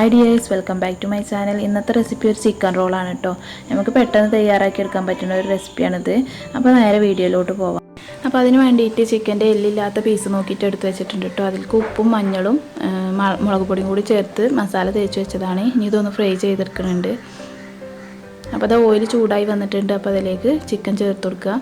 Hi dears, welcome back to my channel. ഇന്നത്തെ recipe ഒരു chicken roll ആണ് ട്ടോ. നമുക്ക് പെട്ടെന്ന് തയ്യാറാക്കി എടുക്കാൻ പറ്റുന്ന ഒരു റെസിപ്പിയാണ് ഇത്. അപ്പോൾ നേരെ വീഡിയോയിലോട്ട് പോവാം. അപ്പോൾ അതിനു വേണ്ടിയിട്ട് ചിക്കന്റെ എല്ലില്ലാത്ത പീസ് നോക്കിയിട്ട് എടുത്ത് വെച്ചിട്ടുണ്ട് ട്ടോ. അതിലേക്ക് ഉപ്പും മഞ്ഞളും മുളക് പൊടിയും കൂടി ചേർത്ത് മസാല തേച്ച് വെച്ചതാണ്. ഇനി ഇതൊന്ന് ഫ്രൈ ചെയ്തെടുക്കുന്നുണ്ട്. അപ്പോൾ അത് ഓയിൽ ചൂടായി വന്നിട്ടുണ്ട്. അപ്പോൾ അതിലേക്ക് ചിക്കൻ ചേർത്ത് കൊടുക്കുക.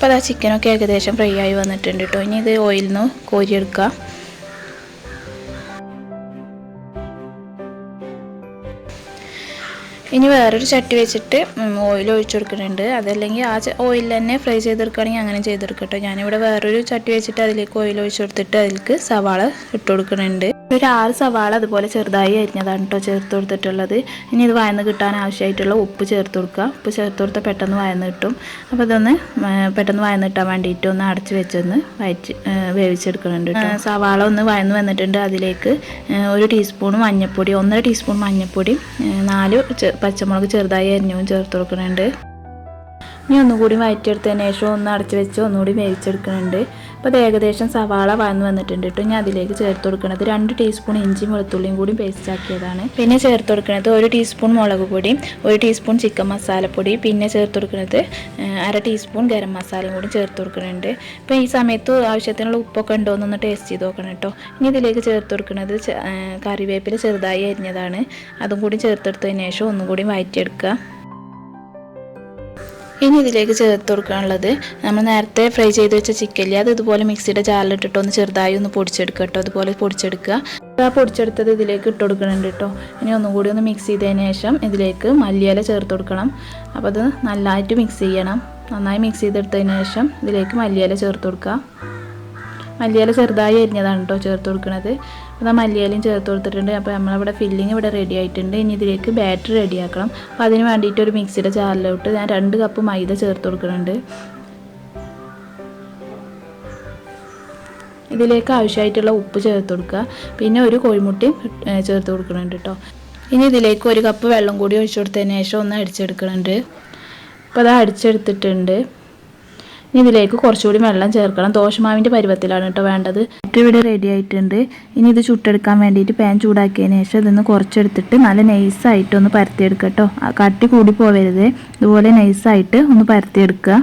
അപ്പോൾ ആ ചിക്കനൊക്കെ ഏകദേശം ഫ്രൈ ആയി വന്നിട്ടുണ്ട് കേട്ടോ. ഇനി ഇത് ഓയിലിൽ നിന്ന് കോരിയെടുക്കുക. ഇനി വേറൊരു ചട്ടി വെച്ചിട്ട് ഓയിൽ ഒഴിച്ചു കൊടുക്കുന്നുണ്ട്. അതല്ലെങ്കിൽ ആ ഓയിലിൽ തന്നെ ഫ്രൈ ചെയ്തെടുക്കുകയാണെങ്കിൽ അങ്ങനെ ചെയ്തെടുക്കട്ടോ. ഞാനിവിടെ വേറൊരു ചട്ടി വെച്ചിട്ട് അതിലേക്ക് ഓയിൽ ഒഴിച്ചു കൊടുത്തിട്ട് അതിലേക്ക് സവാള ഇട്ട് കൊടുക്കുന്നുണ്ട്. ഒരു 6 സവാള അതുപോലെ ചെറുതായി അരിഞ്ഞതാണ് കേട്ടോ ചേർത്ത് കൊടുത്തിട്ടുള്ളത്. ഇനി ഇത് വഴന്ന് കിട്ടാൻ ആവശ്യമായിട്ടുള്ള ഉപ്പ് ചേർത്ത് കൊടുക്കുക. ഉപ്പ് ചേർത്ത് കൊടുത്താൽ പെട്ടെന്ന് വഴന്ന് കിട്ടും. അപ്പോൾ ഇതൊന്ന് പെട്ടെന്ന് വഴന്ന് കിട്ടാൻ വേണ്ടിയിട്ട് ഒന്ന് അടച്ച് വെച്ചൊന്ന് വേവിച്ചെടുക്കുന്നുണ്ട് കേട്ടോ. സവാള ഒന്ന് വഴന്ന് വന്നിട്ടുണ്ട്. അതിലേക്ക് 1 ടീസ്പൂൺ മഞ്ഞൾപ്പൊടി, 1.5 ടീസ്പൂൺ മഞ്ഞൾപ്പൊടി, 4 പച്ചമുളക് ചെറുതായി അരിഞ്ഞും ചേർത്ത് കൊടുക്കുന്നുണ്ട്. ഇനി ഒന്നുകൂടി വഴറ്റിയെടുത്തതിന് ശേഷം ഒന്ന് അടച്ച് വെച്ച് ഒന്നുകൂടി വേവിച്ചെടുക്കുന്നുണ്ട്. അപ്പോൾ അത് ഏകദേശം സവാള വഴന്ന് വന്നിട്ടുണ്ട് കേട്ടോ. ഇനി അതിലേക്ക് ചേർത്ത് കൊടുക്കുന്നത് 2 ടീസ്പൂൺ ഇഞ്ചിയും വെളുത്തുള്ളിയും കൂടി പേസ്റ്റ് ആക്കിയതാണ്. പിന്നെ ചേർത്ത് കൊടുക്കുന്നത് 1 ടീസ്പൂൺ മുളക് പൊടി, 1 ടീസ്പൂൺ ചിക്കൻ മസാലപ്പൊടി, പിന്നെ ചേർത്ത് കൊടുക്കുന്നത് 1/2 ടീസ്പൂൺ ഗരം മസാലയും കൂടി ചേർത്ത് കൊടുക്കുന്നുണ്ട്. അപ്പോൾ ഈ സമയത്ത് ആവശ്യത്തിനുള്ള ഉപ്പൊക്കെ ഉണ്ടോ എന്നൊന്ന് ടേസ്റ്റ് ചെയ്ത് നോക്കണം കേട്ടോ. ഇനി ഇതിലേക്ക് ചേർത്ത് കൊടുക്കുന്നത് കറിവേപ്പില ചെറുതായി അരിഞ്ഞതാണ്. അതും കൂടി ചേർത്തെടുത്തതിന് ശേഷം ഒന്നും കൂടി വഴറ്റിയെടുക്കുക. ഇനി ഇതിലേക്ക് ചേർത്ത് കൊടുക്കാനുള്ളത് നമ്മൾ നേരത്തെ ഫ്രൈ ചെയ്ത് വെച്ച ചിക്കൻ, അത് ഇതുപോലെ മിക്സിയുടെ ജാറിലിട്ടിട്ട് ഒന്ന് ചെറുതായി ഒന്ന് പൊടിച്ചെടുക്കുക കേട്ടോ. അതുപോലെ പൊടിച്ചെടുക്കുക. ആ പൊടിച്ചെടുത്തത് ഇതിലേക്ക് ഇട്ട് കൊടുക്കുന്നുണ്ട് കേട്ടോ. ഇനി ഒന്നും കൂടി ഒന്ന് മിക്സ് ചെയ്തതിന് ശേഷം ഇതിലേക്ക് മല്ലിയില ചേർത്ത് കൊടുക്കണം. അപ്പോൾ അത് നല്ലതായിട്ട് മിക്സ് ചെയ്യണം. നന്നായി മിക്സ് ചെയ്തെടുത്തതിന് ശേഷം ഇതിലേക്ക് മല്ലിയില ചേർത്ത് കൊടുക്കുക. മല്ലിയില ചെറുതായി അരിഞ്ഞതാണ് കേട്ടോ ചേർത്ത് കൊടുക്കുന്നത്. അപ്പോൾ ആ മല്ലിയിലയും ചേർത്ത് കൊടുത്തിട്ടുണ്ട്. അപ്പോൾ നമ്മളിവിടെ ഫില്ലിങ് ഇവിടെ റെഡി ആയിട്ടുണ്ട്. ഇനി ഇതിലേക്ക് ബാറ്റർ റെഡിയാക്കണം. അപ്പോൾ അതിന് വേണ്ടിയിട്ട് ഒരു മിക്സിയുടെ ജാറിലോട്ട് ഞാൻ 2 കപ്പ് മൈദ ചേർത്ത് കൊടുക്കുന്നുണ്ട്. ഇതിലേക്ക് ആവശ്യമായിട്ടുള്ള ഉപ്പ് ചേർത്ത് കൊടുക്കുക. പിന്നെ ഒരു കോഴിമുട്ടയും ചേർത്ത് കൊടുക്കുന്നുണ്ട് കേട്ടോ. ഇനി ഇതിലേക്ക് 1 കപ്പ് വെള്ളം കൂടി ഒഴിച്ചു കൊടുത്തതിന് ശേഷം ഒന്ന് അടിച്ചെടുക്കുന്നുണ്ട്. അപ്പോൾ അത് അടിച്ചെടുത്തിട്ടുണ്ട്. ഇനി ഇതിലേക്ക് കുറച്ചുകൂടി വെള്ളം ചേർക്കണം. ദോശമാവിൻ്റെ പരുവത്തിലാണ് കേട്ടോ വേണ്ടത്. ഇവിടെ റെഡി ആയിട്ടുണ്ട്. ഇനി ഇത് ചുട്ടെടുക്കാൻ വേണ്ടിയിട്ട് പാൻ ചൂടാക്കിയതിന് ശേഷം ഇതൊന്ന് കുറച്ചെടുത്തിട്ട് നല്ല നൈസായിട്ട് ഒന്ന് പരത്തിയെടുക്കുക കേട്ടോ. കട്ടി കൂടി പോവരുത്. ഇതുപോലെ നൈസായിട്ട് ഒന്ന് പരത്തിയെടുക്കുക.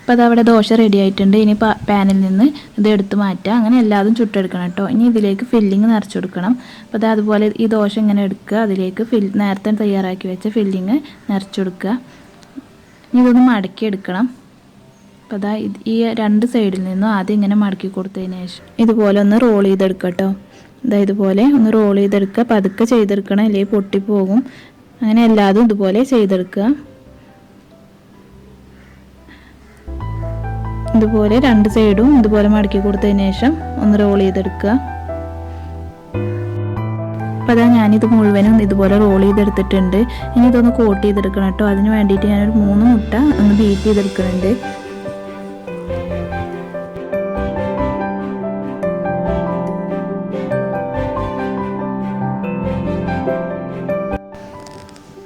അപ്പോൾ അതവിടെ ദോശ റെഡി ആയിട്ടുണ്ട്. ഇനി പാനിൽ നിന്ന് ഇത് എടുത്ത് മാറ്റുക. അങ്ങനെ എല്ലാതും ചുട്ടെടുക്കണം കേട്ടോ. ഇനി ഇതിലേക്ക് ഫില്ലിങ് നിറച്ച് കൊടുക്കണം. അപ്പോൾ അത് അതുപോലെ ഈ ദോശ ഇങ്ങനെ എടുക്കുക. അതിലേക്ക് നേരത്തെ തയ്യാറാക്കി വെച്ച ഫില്ലിങ് നിറച്ച് കൊടുക്കുക. ഇനി ഇതൊന്ന് മടക്കി എടുക്കണം. അപ്പോൾ അതാ ഈ 2 സൈഡിൽ നിന്നും ആദ്യം ഇങ്ങനെ മടക്കി കൊടുത്തതിന് ശേഷം ഇതുപോലെ ഒന്ന് റോൾ ചെയ്തെടുക്കുക കേട്ടോ. ഇതുപോലെ ഒന്ന് റോൾ ചെയ്തെടുക്കുക. പതുക്കെ ചെയ്തെടുക്കണം, അല്ലെങ്കിൽ പൊട്ടിപ്പോകും. അങ്ങനെ എല്ലാതും ഇതുപോലെ ചെയ്തെടുക്കുക. ഇതുപോലെ 2 സൈഡും ഇതുപോലെ മടക്കി കൊടുത്തതിന് ശേഷം ഒന്ന് റോൾ ചെയ്തെടുക്കുക. അപ്പോൾ അതാ ഞാനിത് മുഴുവനും ഇതുപോലെ റോൾ ചെയ്തെടുത്തിട്ടുണ്ട്. ഇനി ഇതൊന്ന് കോട്ട് ചെയ്തെടുക്കണം കേട്ടോ. അതിന് വേണ്ടിയിട്ട് ഞാനൊരു 3 മുട്ട ഒന്ന് ബീറ്റ് ചെയ്തെടുക്കുന്നുണ്ട്.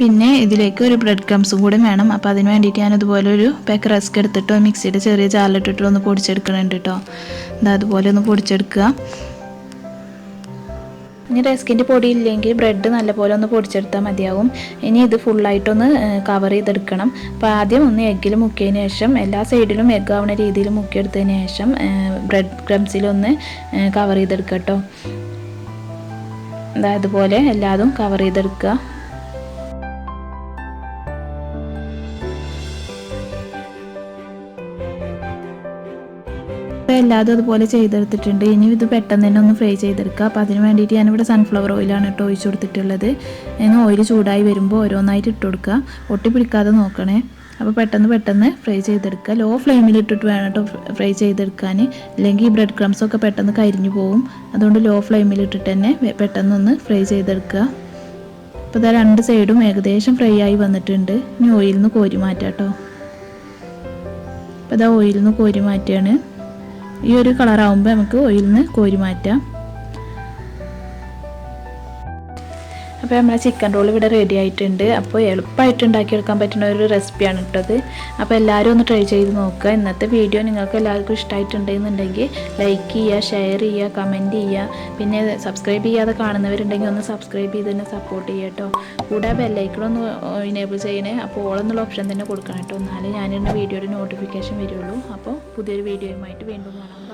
പിന്നെ ഇതിലേക്ക് ഒരു ബ്രെഡ് ക്രംസും കൂടി വേണം. അപ്പോൾ അതിന് വേണ്ടിയിട്ട് ഞാനിതുപോലെ ഒരു പാക്ക് റസ്ക് എടുത്തിട്ടോ മിക്സിയുടെ ചെറിയ ജാറിലിട്ടിട്ടോ ഒന്ന് പൊടിച്ചെടുക്കുന്നുണ്ട് കേട്ടോ. അതുപോലെ ഒന്ന് പൊടിച്ചെടുക്കുക. ഇനി റസ്കിൻ്റെ പൊടി ഇല്ലെങ്കിൽ ബ്രെഡ് നല്ലപോലെ ഒന്ന് പൊടിച്ചെടുത്താൽ മതിയാവും. ഇനി ഇത് ഫുള്ളായിട്ടൊന്ന് കവർ ചെയ്തെടുക്കണം. അപ്പോൾ ആദ്യം ഒന്ന് എഗ്ഗിൽ മുക്കിയതിന് ശേഷം എല്ലാ സൈഡിലും എഗ്ഗ് ആവുന്ന രീതിയിൽ മുക്കിയെടുത്തതിന് ശേഷം ബ്രെഡ് ക്രംസിലൊന്ന് കവർ ചെയ്തെടുക്കുക കേട്ടോ. അതുപോലെ എല്ലാതും കവർ ചെയ്തെടുക്കുക. എല്ലാതും അതുപോലെ ചെയ്തെടുത്തിട്ടുണ്ട്. ഇനി ഇത് പെട്ടെന്ന് തന്നെ ഒന്ന് ഫ്രൈ ചെയ്തെടുക്കുക. അപ്പോൾ അതിന് വേണ്ടിയിട്ട് ഞാനിവിടെ സൺഫ്ലവർ ഓയിലാണ് കേട്ടോ ഒഴിച്ചു കൊടുത്തിട്ടുള്ളത്. ഇനി ഓയിൽ ചൂടായി വരുമ്പോൾ ഓരോന്നായിട്ട് ഇട്ട് കൊടുക്കുക. ഒട്ടിപ്പിടിക്കാതെ നോക്കണേ. അപ്പോൾ പെട്ടെന്ന് ഫ്രൈ ചെയ്തെടുക്കുക. ലോ ഫ്ലെയിമിൽ ഇട്ടിട്ട് വേണം കേട്ടോ ഫ്രൈ ചെയ്തെടുക്കാൻ. ഇല്ലെങ്കിൽ ഈ ബ്രെഡ് ക്രംസൊക്കെ പെട്ടെന്ന് കരിഞ്ഞു പോകും. അതുകൊണ്ട് ലോ ഫ്ലെയിമിൽ ഇട്ടിട്ട് തന്നെ പെട്ടെന്നൊന്ന് ഫ്രൈ ചെയ്തെടുക്കുക. അപ്പോൾ ഇതാ 2 സൈഡും ഏകദേശം ഫ്രൈ ആയി വന്നിട്ടുണ്ട്. ഇനി ഓയിലിൽ നിന്ന് കോരി മാറ്റാം കേട്ടോ. അപ്പോൾ ഇതാ ഓയിലിൽ നിന്ന് കോരി മാറ്റുകയാണ്. ഈ ഒരു കളറാവുമ്പോൾ നമുക്ക് ഓയിലിൽ നിന്ന് കോരി മാറ്റാം. അപ്പോൾ നമ്മളെ ചിക്കൻ റോൾ ഇവിടെ റെഡി ആയിട്ടുണ്ട്. അപ്പോൾ എളുപ്പമായിട്ട് ഉണ്ടാക്കിയെടുക്കാൻ പറ്റുന്ന ഒരു റെസിപ്പിയാണ് ഇട്ടത്. അപ്പോൾ എല്ലാവരും ഒന്ന് ട്രൈ ചെയ്ത് നോക്കുക. ഇന്നത്തെ വീഡിയോ നിങ്ങൾക്ക് എല്ലാവർക്കും ഇഷ്ടമായിട്ടുണ്ടെന്നുണ്ടെങ്കിൽ ലൈക്ക് ചെയ്യുക, ഷെയർ ചെയ്യുക, കമൻറ്റ് ചെയ്യുക. പിന്നെ സബ്സ്ക്രൈബ് ചെയ്യാതെ കാണുന്നവരുണ്ടെങ്കിൽ ഒന്ന് സബ്സ്ക്രൈബ് ചെയ്ത് തന്നെ സപ്പോർട്ട് ചെയ്യുക കേട്ടോ. കൂടെ ബെല്ലൈക്കണൊന്ന് ഇനേബിൾ ചെയ്യണേ. അപ്പോൾ ഓളെന്നുള്ള ഓപ്ഷൻ തന്നെ കൊടുക്കണം കേട്ടോ. എന്നാലേ ഞാനിടുന്ന വീഡിയോയുടെ നോട്ടിഫിക്കേഷൻ വരുള്ളൂ. അപ്പോൾ പുതിയൊരു വീഡിയോയുമായിട്ട് വീണ്ടും കാണാം.